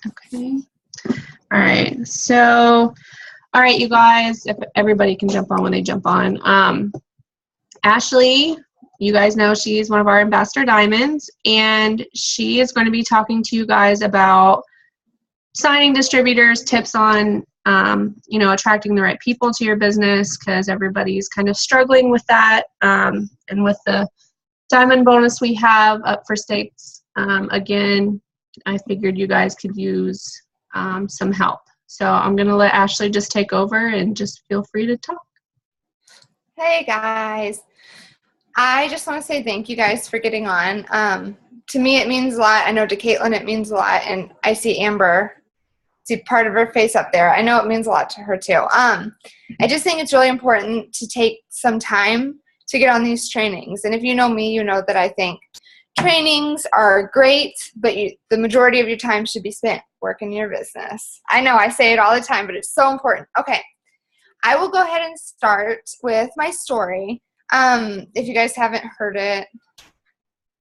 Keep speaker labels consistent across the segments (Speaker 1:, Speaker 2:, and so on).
Speaker 1: Okay. All right. So, all right, you guys, if everybody can jump on when they jump on. Ashley, you guys know she's one of our Ambassador Diamonds, and she is going to be talking to you guys about signing distributors, tips on, attracting the right people to your business, because everybody's kind of struggling with that. And with the diamond bonus we have up for stakes, again, I figured you guys could use some help. So I'm going to let Ashley just take over and just feel free to talk.
Speaker 2: Hey guys. I just want to say thank you guys for getting on. To me, it means a lot. I know to Caitlin it means a lot, and I see Amber, see part of her face up there. I know it means a lot to her too. I just think it's really important to take some time to get on these trainings. And if you know me, you know that I think trainings are great, but the majority of your time should be spent working your business. I know I say it all the time, but it's so important. Okay, I will go ahead and start with my story. If you guys haven't heard it,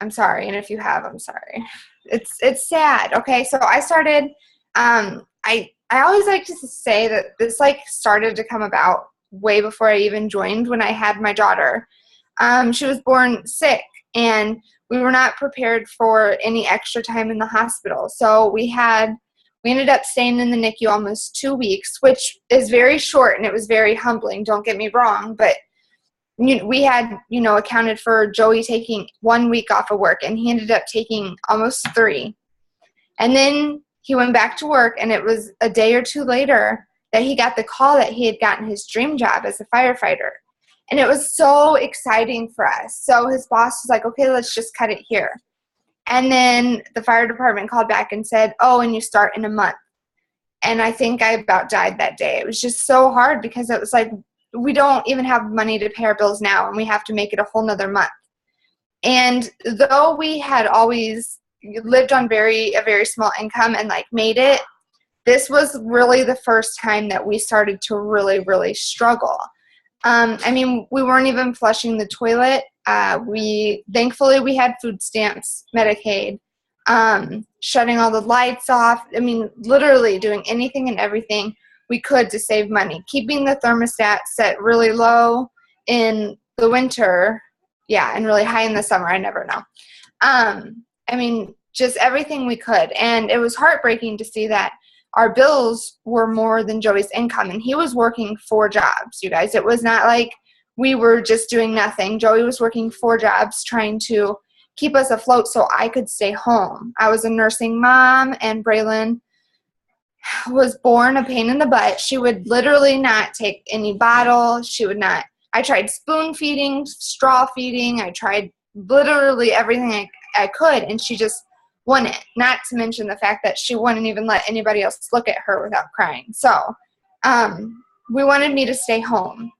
Speaker 2: I'm sorry. And if you have, I'm sorry. It's sad. Okay. So I started, I always like to say that this started to come about way before I even joined, when I had my daughter. She was born sick, and we were not prepared for any extra time in the hospital. So we ended up staying in the NICU almost 2 weeks, which is very short, and it was very humbling. Don't get me wrong, but we had, accounted for Joey taking 1 week off of work, and he ended up taking almost 3. And then he went back to work, and it was a day or 2 later that he got the call that he had gotten his dream job as a firefighter. And it was so exciting for us. So his boss was like, okay, let's just cut it here. And then the fire department called back and said, oh, and you start in a month. And I think I about died that day. It was just so hard, because it was like, we don't even have money to pay our bills now, and we have to make it a whole nother month. And though we had always lived on a very small income and made it, this was really the first time that we started to really struggle. We weren't even flushing the toilet. Thankfully we had food stamps, Medicaid, shutting all the lights off. Literally doing anything and everything we could to save money, keeping the thermostat set really low in the winter, and really high in the summer. I never know. Just everything we could. And it was heartbreaking to see that our bills were more than Joey's income, and he was working 4 jobs, you guys. It was not like we were just doing nothing. Joey was working 4 jobs trying to keep us afloat so I could stay home. I was a nursing mom, and Braylon was born a pain in the butt. She would literally not take any bottle. I tried spoon feeding, straw feeding. I tried literally everything I could, and she just wouldn't. Not to mention the fact that she wouldn't even let anybody else look at her without crying. So we wanted me to stay home.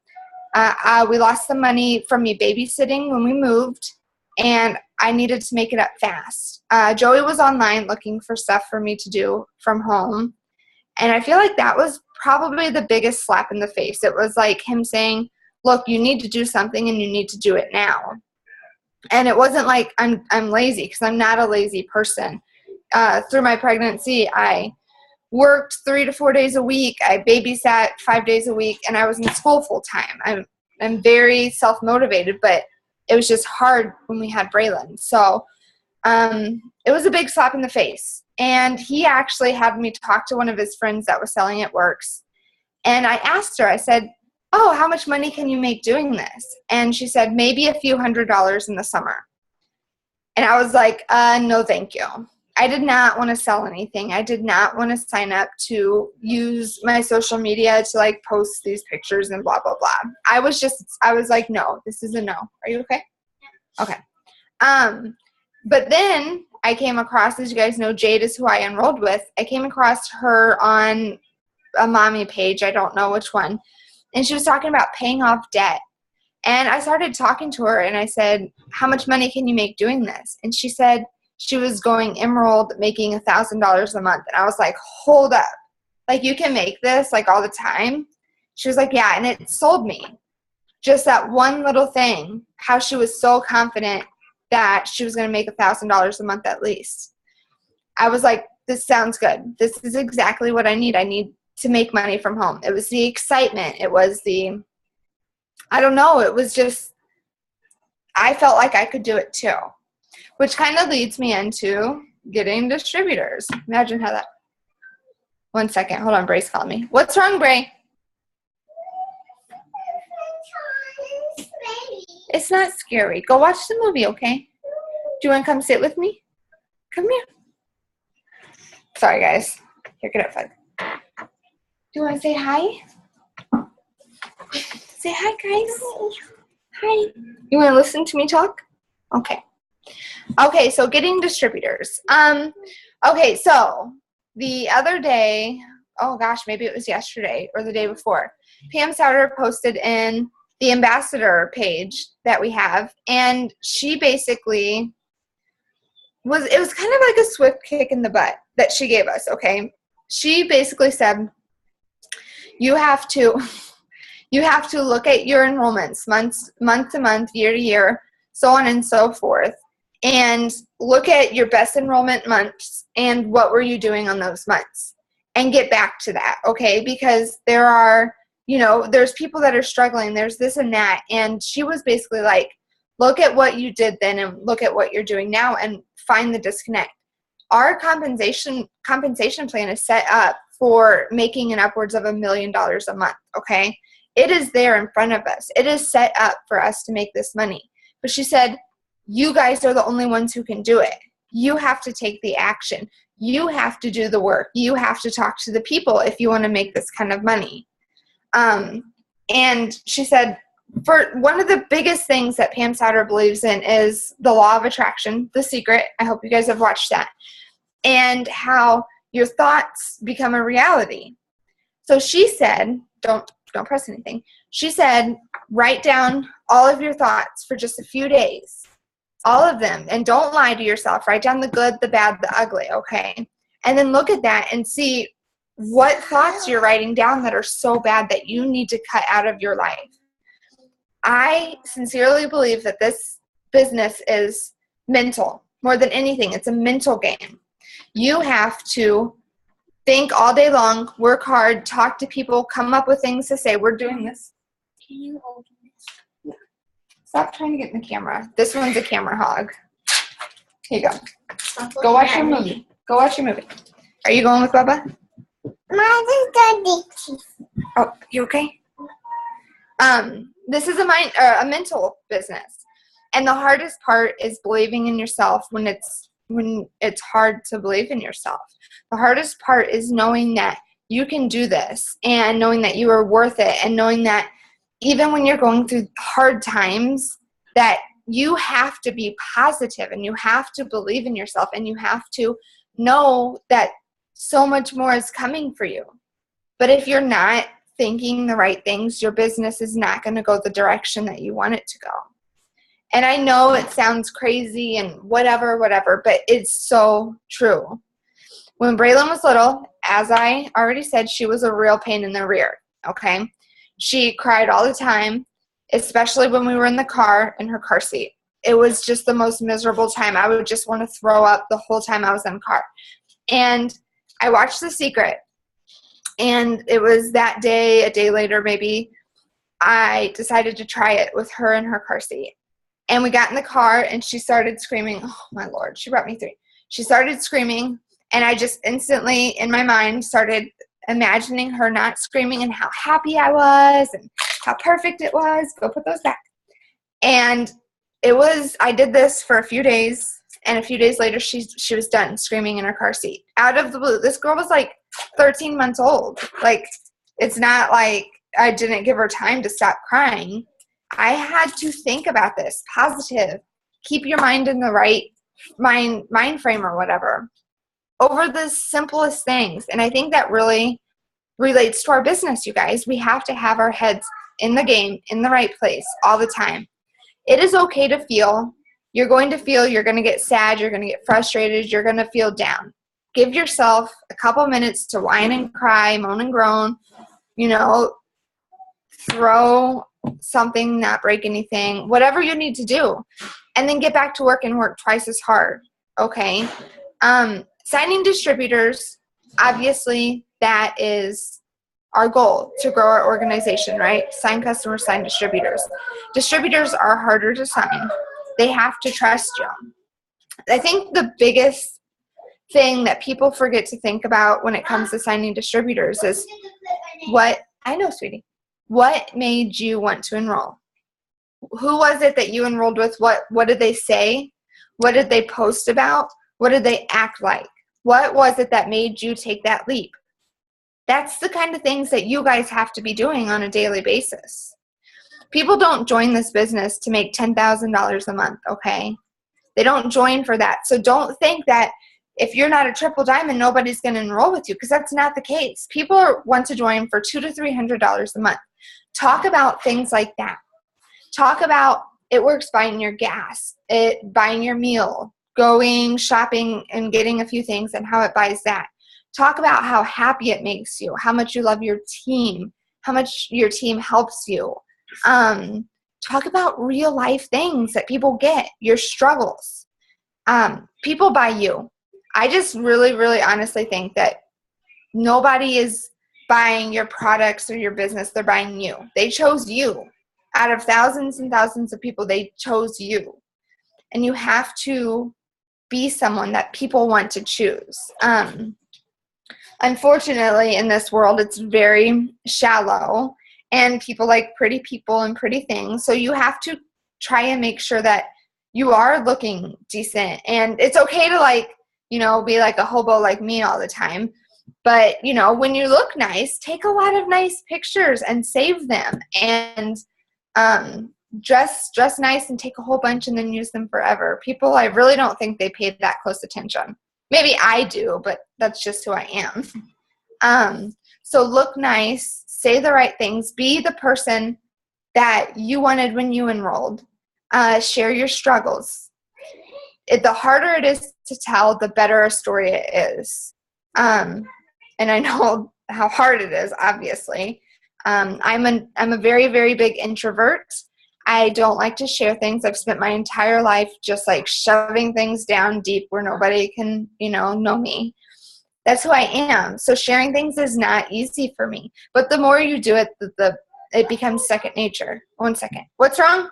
Speaker 2: We lost the money from me babysitting when we moved, and I needed to make it up fast. Joey was online looking for stuff for me to do from home. And I feel like that was probably the biggest slap in the face. It was like him saying, look, you need to do something, and you need to do it now. And it wasn't like I'm lazy, because I'm not a lazy person. Through my pregnancy, I worked 3 to 4 days a week. I babysat 5 days a week, and I was in school full time. I'm very self-motivated, but it was just hard when we had Braylon. So it was a big slap in the face. And he actually had me talk to one of his friends that was selling at Works. And I asked her, I said, oh, how much money can you make doing this? And she said, maybe a few $100s in the summer. And I was like, no, thank you. I did not want to sell anything. I did not want to sign up to use my social media to post these pictures and blah, blah, blah. I was like, no, this is a no. Are you okay? Okay. But then I came across, as you guys know, Jade is who I enrolled with. I came across her on a mommy page. I don't know which one. And she was talking about paying off debt. And I started talking to her, and I said, how much money can you make doing this? And she said she was going Emerald, making $1,000 a month. And I was like, hold up. You can make this all the time? She was like, yeah. And it sold me. Just that one little thing, how she was so confident that she was going to make $1,000 a month at least. I was like, this sounds good. This is exactly what I need. I need to make money from home. It was the excitement. It was the, I don't know, it was just, I felt like I could do it too, which kind of leads me into getting distributors. Imagine how that, one second, hold on, Bray's calling me. What's wrong, Bray? It's not scary. Go watch the movie, okay? Do you want to come sit with me? Come here. Sorry, guys. Here, get up, Fud. Do you want to say hi? Say hi, guys. Hi. You want to listen to me talk? Okay. Okay, so getting distributors. Okay, so the other day, oh gosh, maybe it was yesterday or the day before, Pam Souter posted in the ambassador page that we have, and she basically it was kind of like a swift kick in the butt that she gave us, okay? She basically said, you have to look at your enrollments month to month, year to year, so on and so forth, and look at your best enrollment months and what were you doing on those months, and get back to that, okay? Because there are, there's people that are struggling, there's this and that, and she was basically like, look at what you did then and look at what you're doing now and find the disconnect. Our compensation plan is set up for making an upwards of $1 million a month, okay? It is there in front of us. It is set up for us to make this money. But she said, you guys are the only ones who can do it. You have to take the action. You have to do the work. You have to talk to the people if you want to make this kind of money. And she said, for one of the biggest things that Pam Souter believes in is the law of attraction, The Secret. I hope you guys have watched that. And how your thoughts become a reality. So she said, don't press anything. She said, write down all of your thoughts for just a few days. All of them. And don't lie to yourself. Write down the good, the bad, the ugly, okay? And then look at that and see what thoughts you're writing down that are so bad that you need to cut out of your life. I sincerely believe that this business is mental. More than anything, it's a mental game. You have to think all day long, work hard, talk to people, come up with things to say. We're doing this. Can you hold this? Stop trying to get in the camera. This one's a camera hog. Here you go. Go watch your movie. Go watch your movie. Are you going with Bubba? Oh, you okay? This is a mental business. And the hardest part is believing in yourself when it's hard to believe in yourself. The hardest part is knowing that you can do this and knowing that you are worth it and knowing that even when you're going through hard times that you have to be positive and you have to believe in yourself and you have to know that so much more is coming for you. But if you're not thinking the right things, your business is not going to go the direction that you want it to go. And I know it sounds crazy and whatever, but it's so true. When Braylon was little, as I already said, she was a real pain in the rear, okay? She cried all the time, especially when we were in the car in her car seat. It was just the most miserable time. I would just want to throw up the whole time I was in the car. And I watched The Secret. And it was that day, a day later maybe, I decided to try it with her in her car seat. And we got in the car and she started screaming. Oh, my Lord, she brought me through. She started screaming and I just instantly in my mind started imagining her not screaming and how happy I was and how perfect it was. Go put those back. And I did this for a few days. And a few days later, she was done screaming in her car seat. Out of the blue. This girl was like 13 months old. Like, it's not like I didn't give her time to stop crying. I had to think about this. Positive. Keep your mind in the right mind frame or whatever. Over the simplest things. And I think that really relates to our business, you guys. We have to have our heads in the game, in the right place all the time. It is okay to feel. You're going to feel, you're going to get sad, you're going to get frustrated, you're going to feel down. Give yourself a couple minutes to whine and cry, moan and groan, throw something, not break anything, whatever you need to do. And then get back to work and work twice as hard, okay? Signing distributors, obviously, that is our goal to grow our organization, right? Sign customers, sign distributors. Distributors are harder to sign. They have to trust you. I think the biggest thing that people forget to think about when it comes to signing distributors is I know, sweetie, what made you want to enroll? Who was it that you enrolled with? What did they say? What did they post about? What did they act like? What was it that made you take that leap? That's the kind of things that you guys have to be doing on a daily basis. People don't join this business to make $10,000 a month, okay? They don't join for that. So don't think that if you're not a triple diamond, nobody's going to enroll with you, because that's not the case. People want to join for $200 to $300 a month. Talk about things like that. Talk about it works buying your gas, buying your meal, going shopping and getting a few things, and how it buys that. Talk about how happy it makes you, how much you love your team, how much your team helps you. Talk about real life things that people get, your struggles. People buy you. I just really, really honestly think that nobody is buying your products or your business. They're buying you. They chose you. Out of thousands and thousands of people, they chose you. And you have to be someone that people want to choose. Unfortunately, in this world, it's very shallow, and people like pretty people and pretty things. So you have to try and make sure that you are looking decent. And it's okay to be like a hobo like me all the time. But, when you look nice, take a lot of nice pictures and save them. And dress nice and take a whole bunch and then use them forever. People, I really don't think they pay that close attention. Maybe I do, but that's just who I am. So look nice, say the right things, be the person that you wanted when you enrolled. Share your struggles. The harder it is to tell, the better a story it is. And I know how hard it is, obviously. I'm a very, very big introvert. I don't like to share things. I've spent my entire life just shoving things down deep where nobody can, know me. That's who I am. So sharing things is not easy for me. But the more you do it, it becomes second nature. 1 second. What's wrong?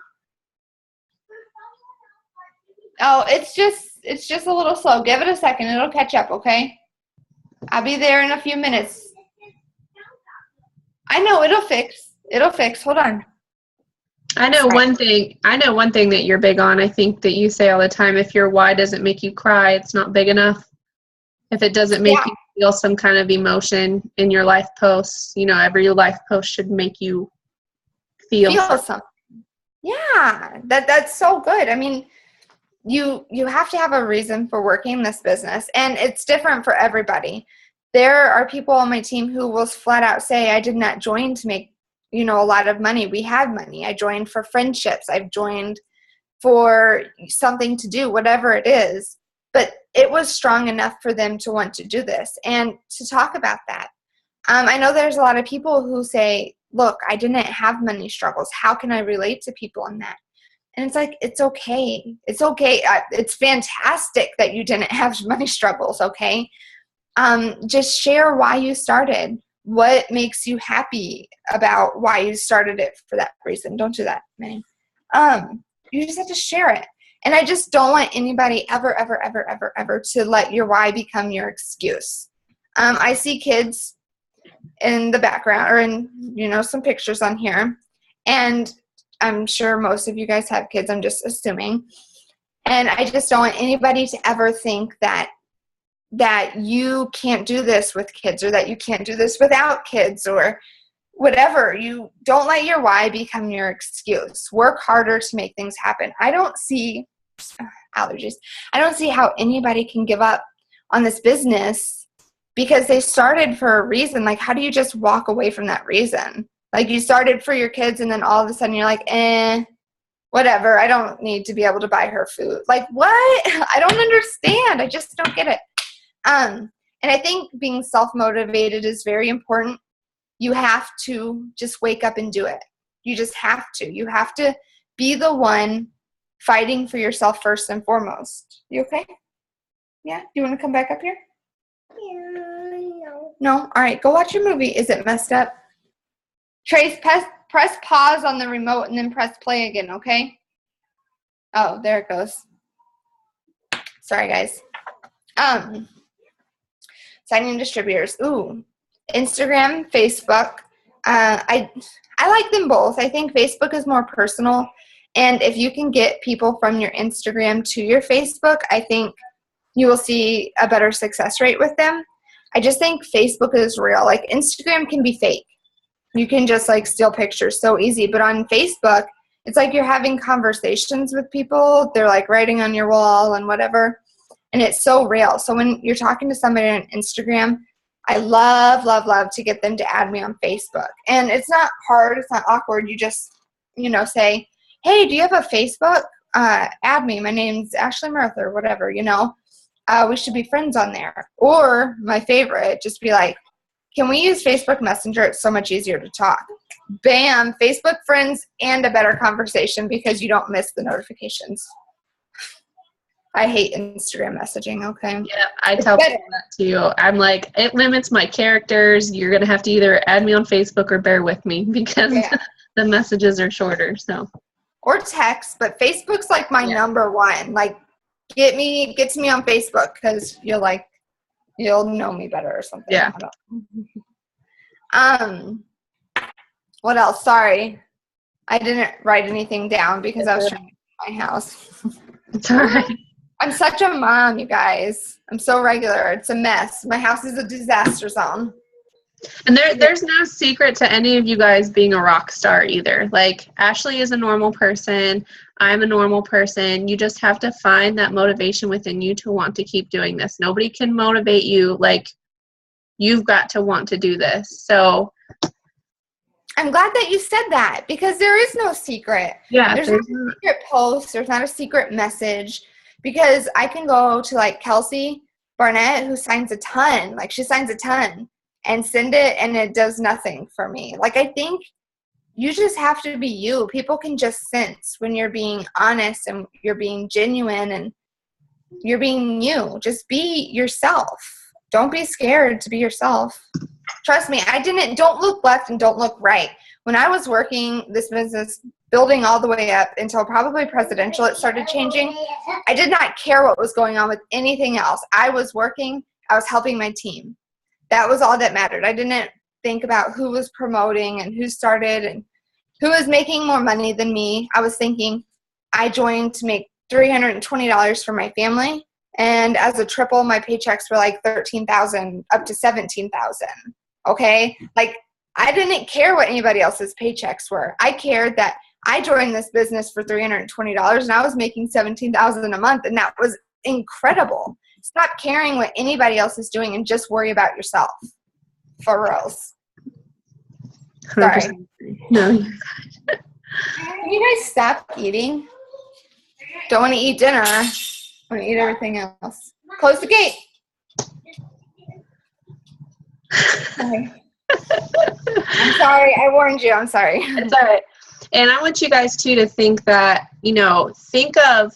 Speaker 2: Oh, it's just a little slow. Give it a second. It'll catch up, okay? I'll be there in a few minutes. I know it'll fix. Hold on.
Speaker 1: I know one thing that you're big on. I think that you say all the time, if your why doesn't make you cry, it's not big enough. If it doesn't make you feel some kind of emotion in your life posts, every life post should make you feel something.
Speaker 2: Yeah, that's so good. I mean, you have to have a reason for working this business, and it's different for everybody. There are people on my team who will flat out say, I did not join to make, a lot of money. We had money. I joined for friendships. I've joined for something to do, whatever it is. But it was strong enough for them to want to do this and to talk about that. I know there's a lot of people who say, look, I didn't have money struggles. How can I relate to people in that? And it's it's okay. It's okay. It's fantastic that you didn't have money struggles, okay? Just share why you started. What makes you happy about why you started it for that reason. Don't do that, Manny. You just have to share it. And I just don't want anybody ever, ever, ever, ever, ever to let your why become your excuse. I see kids in the background or in, some pictures on here. And I'm sure most of you guys have kids. I'm just assuming. And I just don't want anybody to ever think that you can't do this with kids or that you can't do this without kids or whatever. You don't let your why become your excuse. Work harder to make things happen. I don't see allergies. I don't see how anybody can give up on this business because they started for a reason. How do you just walk away from that reason? You started for your kids and then all of a sudden you're whatever. I don't need to be able to buy her food. What? I don't understand. I just don't get it. And I think being self-motivated is very important. You have to just wake up and do it. You just have to. You have to be the one fighting for yourself first and foremost. You okay? Yeah? Do you want to come back up here? No. No? All right, go watch your movie. Is it messed up? Trace, press pause on the remote and then press play again, okay? Oh, there it goes. Sorry, guys. Signing distributors. Ooh. Instagram, Facebook. I like them both. I think Facebook is more personal. And if you can get people from your Instagram to your Facebook, I think you will see a better success rate with them. I just think Facebook is real. Like, Instagram can be fake. You can just, like, steal pictures so easy. But on Facebook, it's like you're having conversations with people. They're, like, writing on your wall and whatever. And it's so real. So when you're talking to somebody on Instagram, I love, love, love to get them to add me on Facebook. And it's not hard. It's not awkward. You just, say, hey, do you have a Facebook? Add me. My name's Ashley Mirth or whatever, we should be friends on there. Or my favorite, just be like, can we use Facebook Messenger? It's so much easier to talk. Bam, Facebook friends and a better conversation because you don't miss the notifications. I hate Instagram messaging, okay?
Speaker 1: Yeah, I tell people that too. I'm like, it limits my characters. You're going to have to either add me on Facebook or bear with me because the messages are shorter, so. Or
Speaker 2: text, but Facebook's like my number one. Like, get to me on Facebook because you'll know me better or something.
Speaker 1: Yeah.
Speaker 2: What else? Sorry. I didn't write anything down because I was trying to get my house.
Speaker 1: It's all right.
Speaker 2: I'm such a mom, you guys. I'm so regular. It's a mess. My house is a disaster zone.
Speaker 1: And there's no secret to any of you guys being a rock star either. Like, Ashley is a normal person. I'm a normal person. You just have to find that motivation within you to want to keep doing this. Nobody can motivate you. Like, you've got to want to do this. So
Speaker 2: I'm glad that you said that because there is no secret.
Speaker 1: Yeah.
Speaker 2: There's not a secret post. There's not a secret message. Because I can go to, like, Kelsey Barnett, who signs a ton. Like, she signs a ton. And send it, and it does nothing for me. Like, I think you just have to be you. People can just sense when you're being honest and you're being genuine and you're being you. Just be yourself. Don't be scared to be yourself. Trust me, don't look left and don't look right. When I was working this business, building all the way up until probably presidential, it started changing. I did not care what was going on with anything else. I was working. I was helping my team. That was all that mattered. I didn't think about who was promoting and who started and who was making more money than me. I was thinking I joined to make $320 for my family. And as a triple, my paychecks were like $13,000 up to $17,000. Okay? Like, I didn't care what anybody else's paychecks were. I cared that I joined this business for $320 and I was making $17,000 a month, and that was incredible. Stop caring what anybody else is doing and just worry about yourself. For reals. Sorry.
Speaker 1: No.
Speaker 2: Can you guys stop eating? Don't want to eat dinner. I want to eat everything else. Close the gate. Okay. I'm sorry. I warned you. I'm sorry.
Speaker 1: It's all right. And I want you guys, too, to think that, think of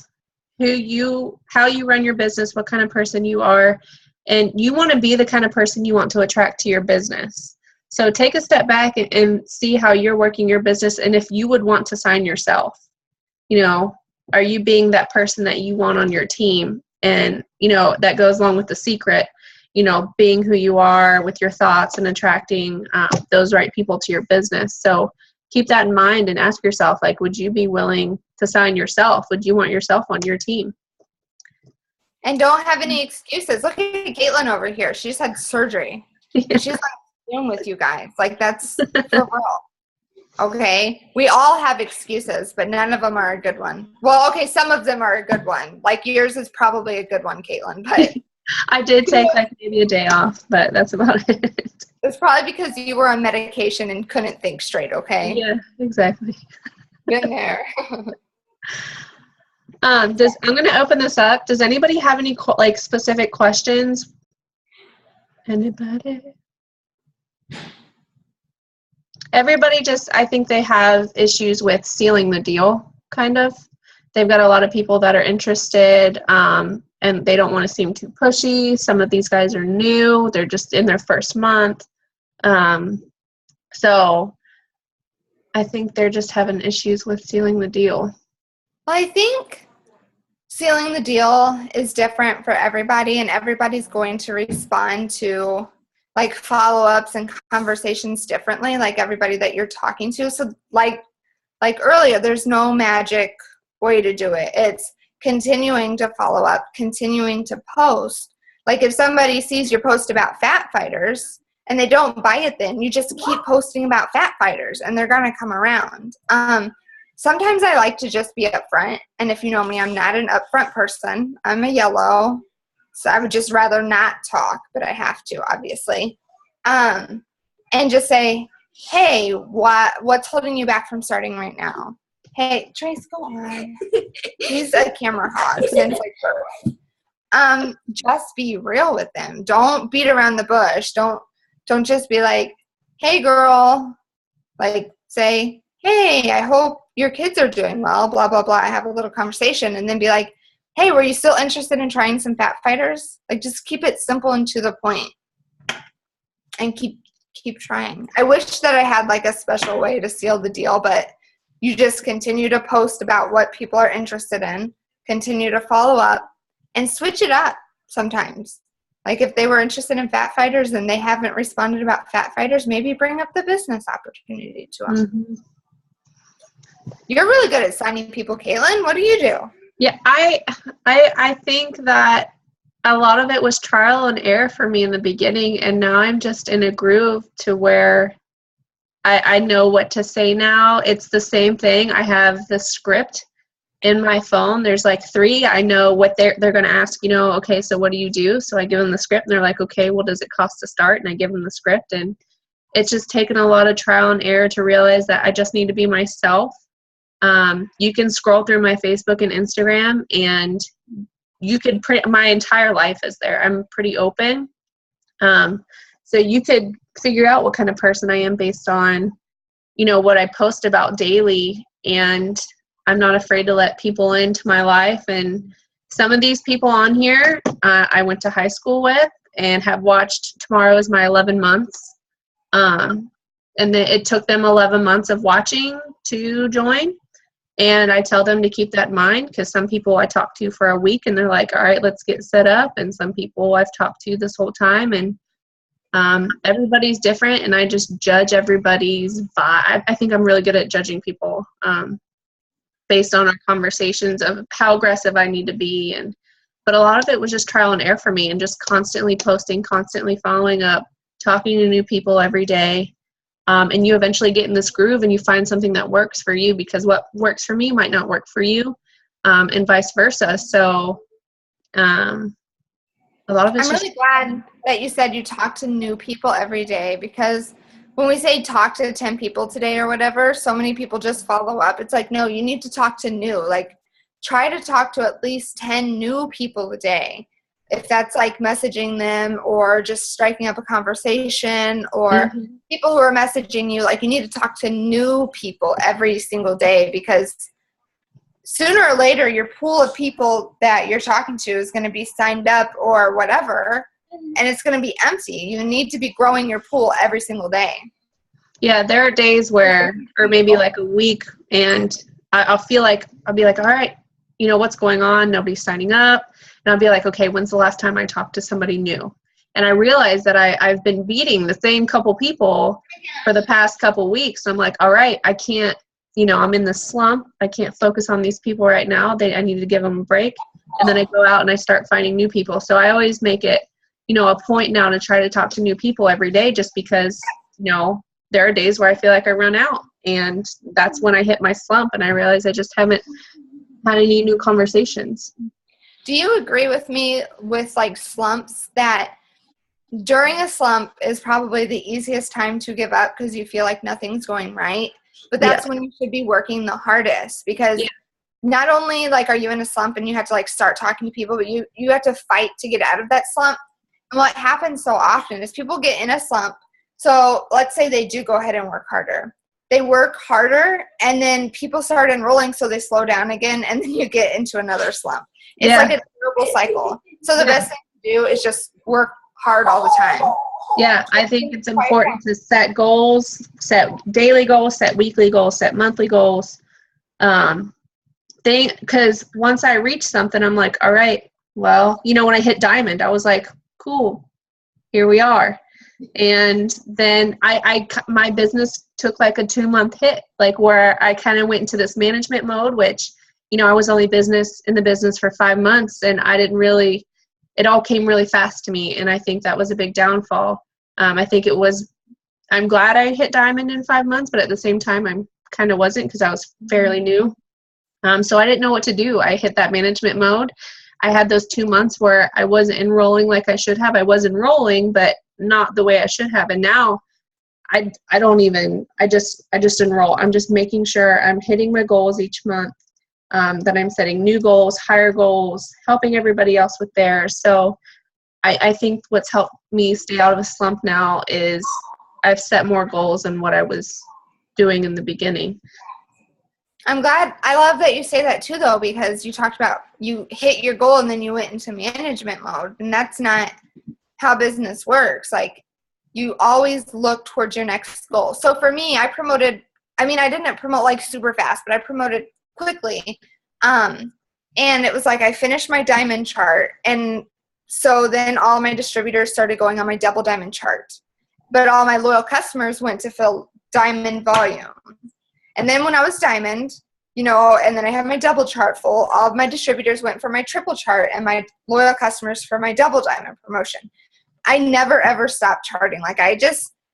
Speaker 1: how you run your business, what kind of person you are, and you want to be the kind of person you want to attract to your business. So take a step back and see how you're working your business, and if you would want to sign yourself. Are you being that person that you want on your team? And, that goes along with the secret, being who you are with your thoughts and attracting those right people to your business. So keep that in mind and ask yourself, like, would you be willing to sign yourself? Would you want yourself on your team?
Speaker 2: And don't have any excuses. Look at Caitlin over here. She just had surgery. Yeah. She's on Zoom with you guys. Like, that's for real. Okay? We all have excuses, but none of them are a good one. Well, okay, some of them are a good one. Like, yours is probably a good one, Caitlin. But
Speaker 1: I did take like maybe a day off, but that's about it.
Speaker 2: It's probably because you were on medication and couldn't think straight, okay?
Speaker 1: Yeah, exactly.
Speaker 2: Been there.
Speaker 1: I'm going to open this up. Does anybody have any specific questions? Anybody? Everybody I think they have issues with sealing the deal, kind of. They've got a lot of people that are interested. and they don't want to seem too pushy. Some of these guys are new. They're just in their first month. So I think they're just having issues with sealing the deal.
Speaker 2: Well, I think sealing the deal is different for everybody, and everybody's going to respond to like follow-ups and conversations differently, like everybody that you're talking to. So like earlier, there's no magic way to do it. It's continuing to follow up, continuing to post. Like if somebody sees your post about fat fighters and they don't buy it, then you just keep posting about fat fighters and they're going to come around. Sometimes I like to just be upfront. And if you know me, I'm not an upfront person. I'm a yellow. So I would just rather not talk, but I have to, obviously. And just say, hey, what's holding you back from starting right now? Hey, Trace, go on. He's a camera hog since like birth. Just be real with them. Don't beat around the bush. Don't just be like, hey, girl. Like, say, hey, I hope your kids are doing well, blah, blah, blah. I have a little conversation. And then be like, hey, were you still interested in trying some fat fighters? Like, just keep it simple and to the point. And keep trying. I wish that I had like a special way to seal the deal, but you just continue to post about what people are interested in, continue to follow up, and switch it up sometimes. Like if they were interested in fat fighters and they haven't responded about fat fighters, maybe bring up the business opportunity to them.
Speaker 1: Mm-hmm.
Speaker 2: You're really good at signing people, Caitlin. What do you do?
Speaker 1: Yeah, I think that a lot of it was trial and error for me in the beginning, and now I'm just in a groove to where I know what to say now. It's the same thing. I have the script in my phone. There's like 3. I know what they're going to ask, okay, so what do you do? So I give them the script, and they're like, okay, well, does it cost to start? And I give them the script, and it's just taken a lot of trial and error to realize that I just need to be myself. You can scroll through my Facebook and Instagram, and you could my entire life is there. I'm pretty open. So you could figure out what kind of person I am based on, what I post about daily. And I'm not afraid to let people into my life. And some of these people on here, I went to high school with and have watched. Tomorrow is my 11 months. And it took them 11 months of watching to join. And I tell them to keep that in mind, because some people I talk to for a week and they're like, all right, let's get set up. And some people I've talked to this whole time, and everybody's different, and I just judge everybody's vibe. I think I'm really good at judging people based on our conversations of how aggressive I need to be. But a lot of it was just trial and error for me, and just constantly posting, constantly following up, talking to new people every day. And you eventually get in this groove and you find something that works for you, because what works for me might not work for you, and vice versa. So a lot of it's
Speaker 2: I'm really glad that you said you talk to new people every day, because when we say talk to 10 people today or whatever, so many people just follow up. It's like, no, you need to talk to new. Like, try to talk to at least 10 new people a day. If that's like messaging them or just striking up a conversation, or people who are messaging you, like, you need to talk to new people every single day, because sooner or later your pool of people that you're talking to is going to be signed up or whatever, and it's going to be empty. You need to be growing your pool every single day.
Speaker 1: Yeah, there are days where, or maybe like a week, and I'll be like, all right, what's going on? Nobody's signing up. And I'll be like, okay, when's the last time I talked to somebody new? And I realized that I've been beating the same couple people for the past couple weeks. So I'm like, all right, I can't, I'm in this slump. I can't focus on these people right now. I need to give them a break. And then I go out and I start finding new people. So I always make it, a point now to try to talk to new people every day, just because, there are days where I feel like I run out. And that's when I hit my slump, and I realize I just haven't had any new conversations.
Speaker 2: Do you agree with me with like slumps, that during a slump is probably the easiest time to give up because you feel like nothing's going right? But that's when you should be working the hardest, because not only like are you in a slump and you have to like start talking to people, but you have to fight to get out of that slump. And what happens so often is people get in a slump. So let's say they do go ahead and work harder. they work harder, and then people start enrolling, so they slow down again, and then you get into another slump. It's like a terrible cycle. So the best thing to do is just work hard all the time.
Speaker 1: Yeah, I think it's important to set goals, set daily goals, set weekly goals, set monthly goals. Because once I reach something, I'm like, all right, well, when I hit diamond, I was like, cool, here we are. And then my business took like a 2-month hit, like where I kind of went into this management mode, which, I was only in the business for 5 months, and it all came really fast to me. And I think that was a big downfall. I'm glad I hit diamond in 5 months, but at the same time, I'm kind of wasn't, because I was fairly new. So I didn't know what to do. I hit that management mode. I had those 2 months where I wasn't enrolling like I should have. I was enrolling, but not the way I should have. And now I just enroll. I'm just making sure I'm hitting my goals each month, that I'm setting new goals, higher goals, helping everybody else with theirs. So I think what's helped me stay out of a slump now is I've set more goals than what I was doing in the beginning.
Speaker 2: I'm glad. I love that you say that too, though, because you talked about you hit your goal and then you went into management mode, and that's not how business works. Like, you always look towards your next goal. So for me, I didn't promote like super fast, but I promoted quickly. And it was like I finished my diamond chart, and so then all my distributors started going on my double diamond chart, but all my loyal customers went to fill diamond volume. And then when I was diamond, and then I had my double chart full, all of my distributors went for my triple chart, and my loyal customers for my double diamond promotion. I never, ever stopped charting. Like, I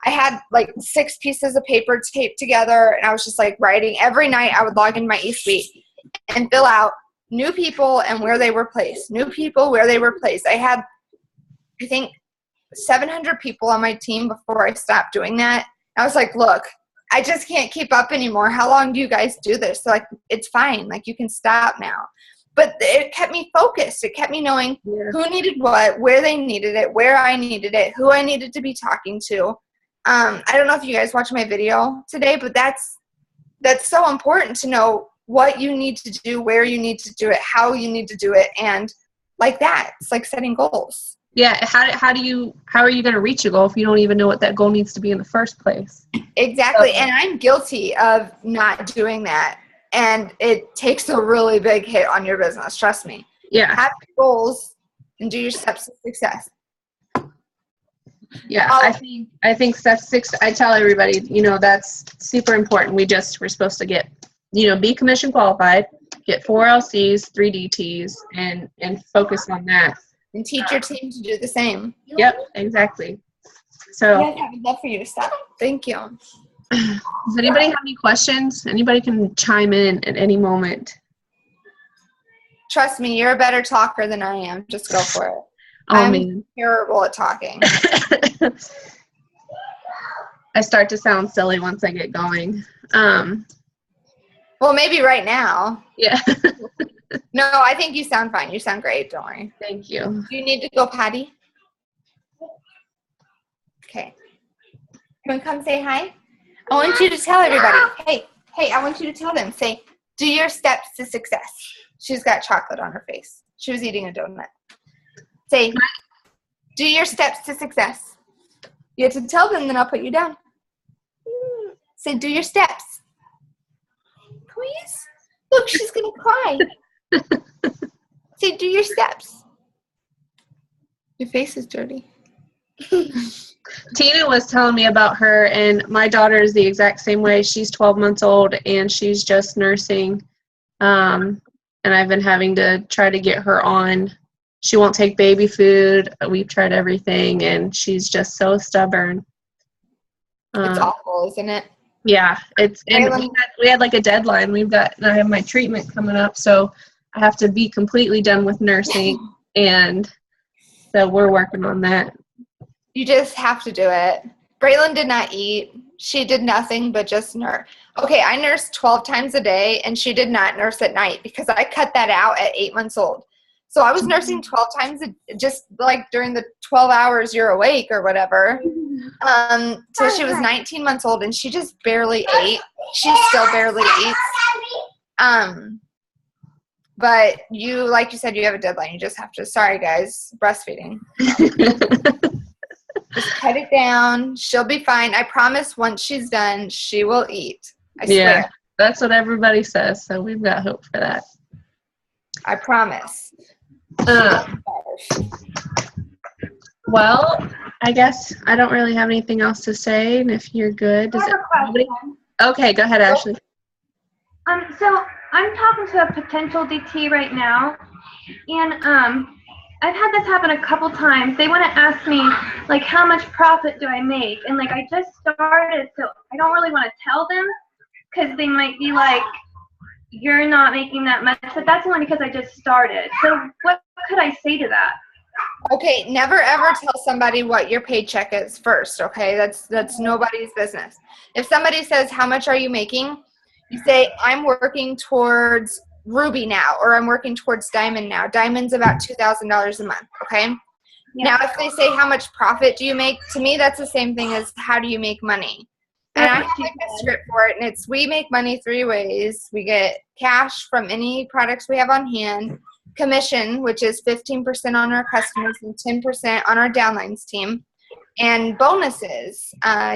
Speaker 2: had like 6 pieces of paper taped together, and I was just like writing. Every night I would log in my eSuite and fill out new people and where they were placed. New people, where they were placed. I had, I think, 700 people on my team before I stopped doing that. I was like, look, I just can't keep up anymore. How long do you guys do this? So, like, it's fine. Like, you can stop now. But it kept me focused. It kept me knowing who needed what, where they needed it, where I needed it, who I needed to be talking to. I don't know if you guys watched my video today, but that's so important to know what you need to do, where you need to do it, how you need to do it, and like that. It's like setting goals.
Speaker 1: Yeah, how are you going to reach a goal if you don't even know what that goal needs to be in the first place?
Speaker 2: Exactly. And I'm guilty of not doing that. And it takes a really big hit on your business. Trust me.
Speaker 1: Yeah.
Speaker 2: Have goals and do your steps to success.
Speaker 1: Yeah, I think step 6, I tell everybody, that's super important. We're supposed to get, be commission qualified, get 4 LCs, 3 DTs, and focus on that.
Speaker 2: And teach your team to do the same.
Speaker 1: Yep, exactly. So
Speaker 2: yes, I would love for you to stop. Thank you.
Speaker 1: Does anybody have any questions? Anybody can chime in at any moment.
Speaker 2: Trust me, you're a better talker than I am. Just go for it.
Speaker 1: I'm
Speaker 2: terrible at talking.
Speaker 1: I start to sound silly once I get going.
Speaker 2: Well, maybe right now.
Speaker 1: Yeah.
Speaker 2: No, I think you sound fine. You sound great. Don't worry.
Speaker 1: Thank you.
Speaker 2: Do you need to go potty? Okay. Can we come say hi? I want you to tell everybody. Hey, I want you to tell them. Say, do your steps to success. She's got chocolate on her face. She was eating a donut. Say, do your steps to success. You have to tell them, then I'll put you down. Say, do your steps. Please? Look, she's going to cry. Say, do your steps. Your face is dirty.
Speaker 1: Tina was telling me about her, and my daughter is the exact same way. She's 12 months old, and she's just nursing. And I've been having to try to get her on. She won't take baby food. We've tried everything, and she's just so stubborn.
Speaker 2: It's awful, isn't it?
Speaker 1: Yeah, and we had like a deadline. I have my treatment coming up, so I have to be completely done with nursing, and so we're working on that.
Speaker 2: You just have to do it. Braylon did not eat. She did nothing but just nurse. Okay, I nursed 12 times a day, and she did not nurse at night because I cut that out at 8 months old. So I was nursing 12 times, just like during the 12 hours you're awake or whatever. Till she was 19 months old, and she just barely ate. She still barely eats. But you, like you said, you have a deadline. You just have to, sorry guys, breastfeeding. Just cut it down. She'll be fine. I promise once she's done, she will eat. I swear.
Speaker 1: That's what everybody says, so we've got hope for that.
Speaker 2: I promise.
Speaker 1: Well, I guess I don't really have anything else to say, and if you're good, does it? Okay, go ahead, Ashley.
Speaker 3: So I'm talking to a potential DT right now, and I've had this happen a couple times. They want to ask me, like, how much profit do I make? And, like, I just started, so I don't really want to tell them because they might be like, you're not making that much. But that's only because I just started. So what could I say to that?
Speaker 2: Okay, never ever tell somebody what your paycheck is first, okay? That's nobody's business. If somebody says, how much are you making? You say, I'm working towards Ruby now, or I'm working towards Diamond now. Diamond's about $2,000 a month, okay? Yeah. Now, if they say, how much profit do you make? To me, that's the same thing as how do you make money? And I have like a script for it, and it's we make money 3 ways. We get cash from any products we have on hand, commission, which is 15% on our customers and 10% on our downlines team, and bonuses.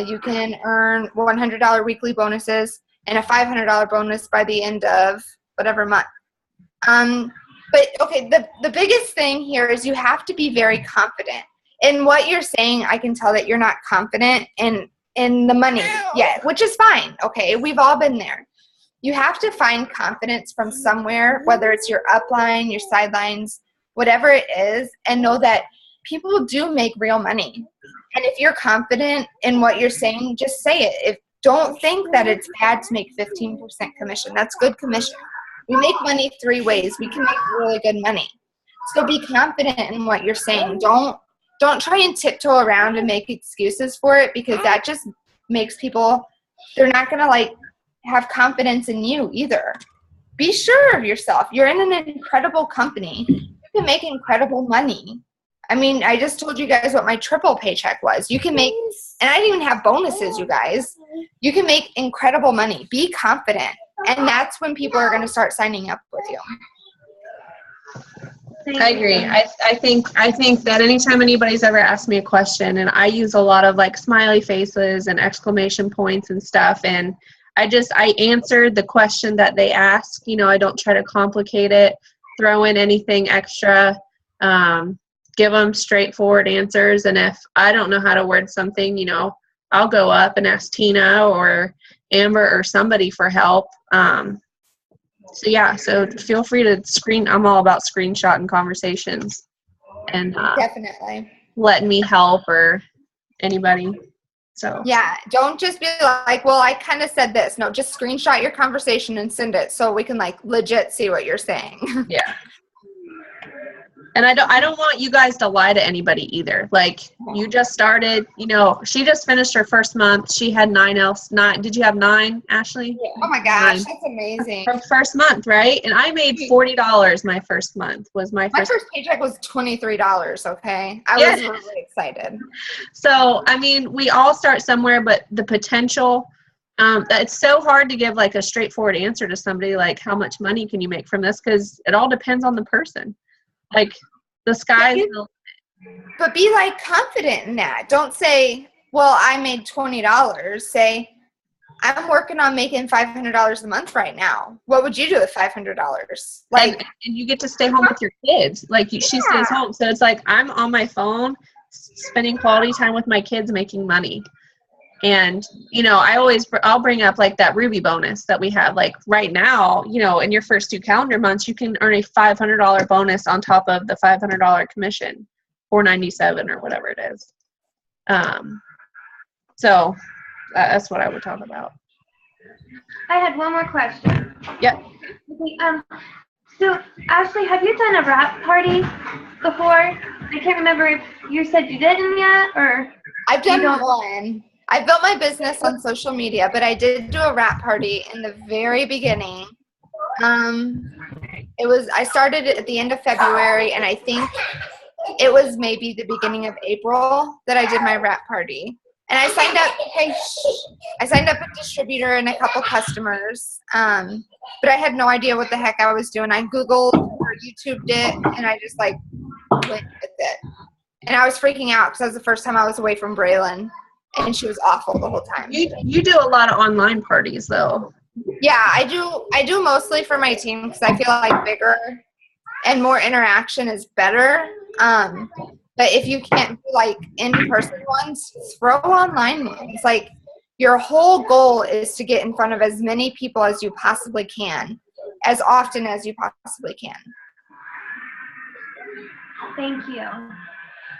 Speaker 2: You can earn $100 weekly bonuses and a $500 bonus by the end of whatever month. But okay, the biggest thing here is you have to be very confident in what you're saying. I can tell that you're not confident in the money yet, which is fine. Okay, we've all been there. You have to find confidence from somewhere, whether it's your upline, your sidelines, whatever it is, and know that people do make real money. And if you're confident in what you're saying, just say it. Don't think that it's bad to make 15% commission. That's good commission. We make money 3 ways. We can make really good money. So be confident in what you're saying. Don't try and tiptoe around and make excuses for it, because that just makes people, they're not going to like have confidence in you either. Be sure of yourself. You're in an incredible company. You can make incredible money. I mean, I just told you guys what my triple paycheck was. You can make, and I didn't even have bonuses, you guys. You can make incredible money. Be confident. And that's when people are going to start signing up with you.
Speaker 1: I agree. I think that anytime anybody's ever asked me a question, and I use a lot of like smiley faces and exclamation points and stuff, and I answered the question that they ask. You know, I don't try to complicate it, throw in anything extra, give them straightforward answers. And if I don't know how to word something, you know, I'll go up and ask Tina or Amber or somebody for help. So yeah, so feel free to I'm all about screenshotting conversations and
Speaker 2: definitely
Speaker 1: letting me help or anybody. So
Speaker 2: yeah, don't just be like, well, I kind of said this. No, just screenshot your conversation and send it so we can like legit see what you're saying.
Speaker 1: Yeah. And I don't want you guys to lie to anybody either. Like, you just started, you know, she just finished her first month. She had 9. Did you have 9, Ashley?
Speaker 2: Yeah. Oh my gosh, 9. That's amazing.
Speaker 1: Her first month, right? And I made $40 my first month. My first
Speaker 2: paycheck was $23, okay? I was really excited.
Speaker 1: So, I mean, we all start somewhere, but the potential, it's so hard to give like a straightforward answer to somebody like, how much money can you make from this? Because it all depends on the person. Like, the sky's the limit.
Speaker 2: But be like confident in that. Don't say, well, I made $20. Say, I'm working on making $500 a month right now. What would you do with $500? Like,
Speaker 1: and you get to stay home with your kids. Like, she stays home. So it's like, I'm on my phone, spending quality time with my kids, making money. And, you know, I'll bring up like that Ruby bonus that we have. Like right now, you know, in your first 2 calendar months, you can earn a $500 bonus on top of the $500 commission, $497 or whatever it is. So that's what I would talk about.
Speaker 3: I had one more question.
Speaker 1: Yep.
Speaker 3: Okay, so Ashley, have you done a wrap party before? I can't remember if you said you didn't yet, or
Speaker 2: I've done one. I built my business on social media, but I did do a wrap party in the very beginning. I started it at the end of February, and I think it was maybe the beginning of April that I did my wrap party. And I signed up. Hey, I signed up a distributor and a couple customers, but I had no idea what the heck I was doing. I Googled or YouTubed it, and I just like went with it. And I was freaking out because that was the first time I was away from Braylon, and she was awful the whole time.
Speaker 1: You do a lot of online parties, though.
Speaker 2: Yeah, I do mostly for my team because I feel like bigger and more interaction is better. But if you can't do like in-person ones, throw online ones. Like your whole goal is to get in front of as many people as you possibly can, as often as you possibly can.
Speaker 3: Thank you.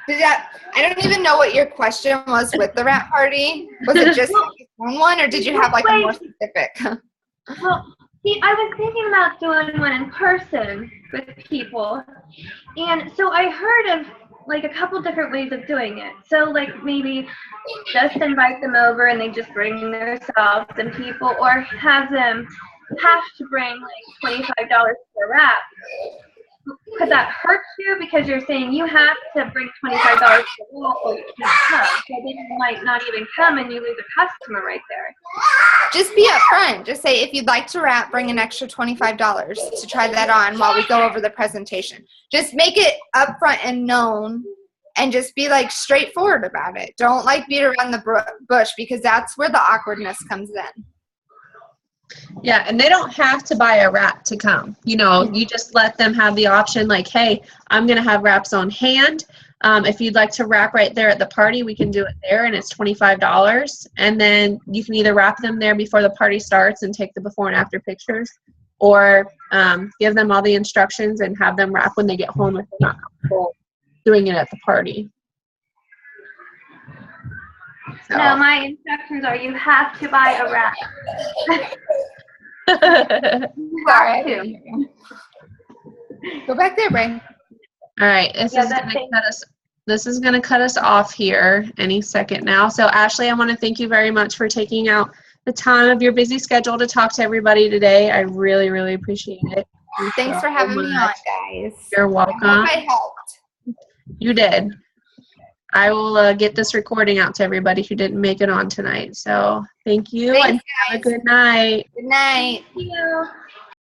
Speaker 2: I don't even know what your question was with the wrap party. Was it just one, or did you have like a more specific?
Speaker 3: Well, see, I was thinking about doing one in person with people, and so I heard of like a couple different ways of doing it. So like maybe just invite them over and they just bring themselves and people, or have them have to bring like $25 per wrap. Could that hurt you because you're saying you have to bring $25 per wrap or you can't come? So then you might not even come and you lose a customer right there.
Speaker 2: Just be upfront. Just say, if you'd like to wrap, bring an extra $25 to try that on while we go over the presentation. Just make it upfront and known, and just be like straightforward about it. Don't like beat around the bush, because that's where the awkwardness comes in.
Speaker 1: Yeah, and they don't have to buy a wrap to come. You know, you just let them have the option, like, hey, I'm going to have wraps on hand. If you'd like to wrap right there at the party, we can do it there, and it's $25. And then you can either wrap them there before the party starts and take the before and after pictures, or give them all the instructions and have them wrap when they get home if they're not comfortable doing it at the party. So.
Speaker 3: No, my instructions are you have to buy a wrap.
Speaker 2: Sorry. Go back there, Bray.
Speaker 1: All right, this is going to cut us off here any second now. So Ashley, I want to thank you very much for taking out the time of your busy schedule to talk to everybody today. I really, really appreciate it.
Speaker 2: Thanks for having me on, guys.
Speaker 1: You're welcome.
Speaker 2: I hope I helped.
Speaker 1: You did. I will get this recording out to everybody who didn't make it on tonight. So thank you.
Speaker 2: Thanks,
Speaker 1: and
Speaker 2: guys.
Speaker 1: have a good night.
Speaker 2: Good night.
Speaker 3: Thank you.